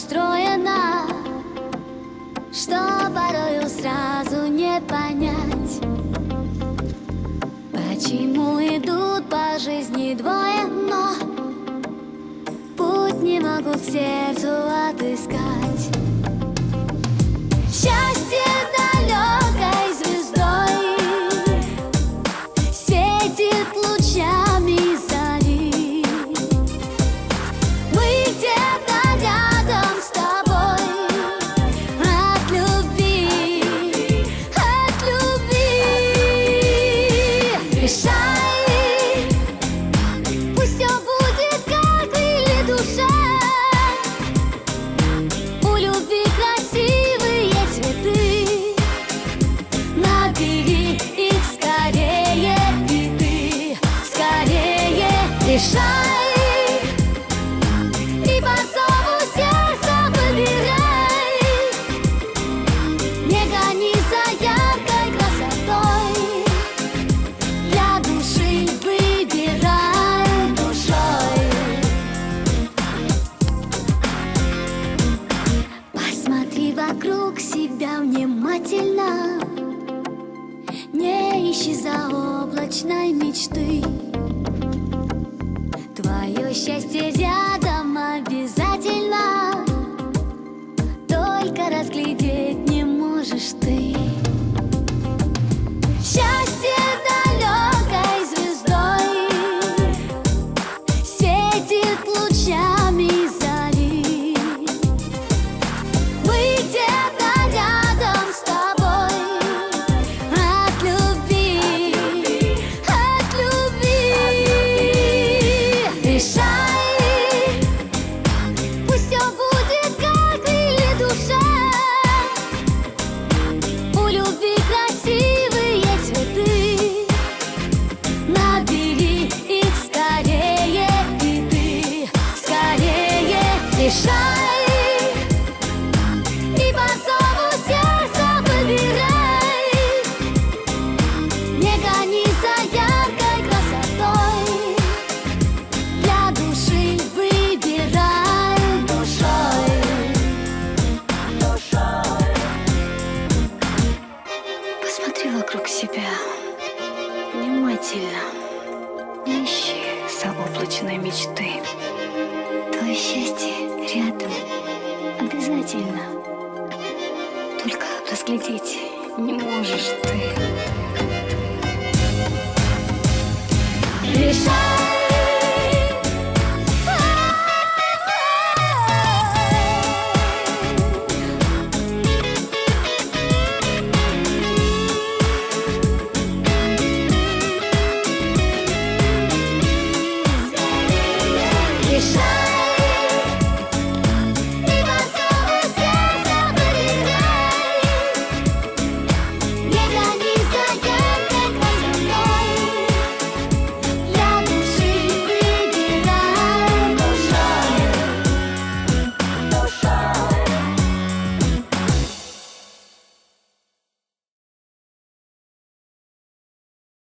устроена, что порою сразу не понять, почему идут по жизни двое, но путь не могут к сердцу отыскать. Счастье далекой звездой светит лучами зари. Мы где-то рядом с тобой от любви, от любви. Решай, пусть все будет как или душа. У любви красивые цветы, набери их скорее, и ты скорее решай. И по зову сердца выбирай, не гони за яркой красотой, для души выбирай душой. Посмотри вокруг себя внимательно, не ищи заоблачной мечты. Твое счастье рядом обязательно, только разглядеть не можешь ты. Счастье далекой звездой светит лучами зари. Мы где-то рядом с тобой от любви, от любви. Решай, пусть все будет как или душа. У любви красивые цветы, набери их скорее, и ты скорее решай. И по зову сердца выбирай, не гони за яркой красотой, для души выбирай душой. Посмотри вокруг себя внимательно, не ищи заоблачной мечты. Твое счастье рядом обязательно, только разглядеть не можешь ты.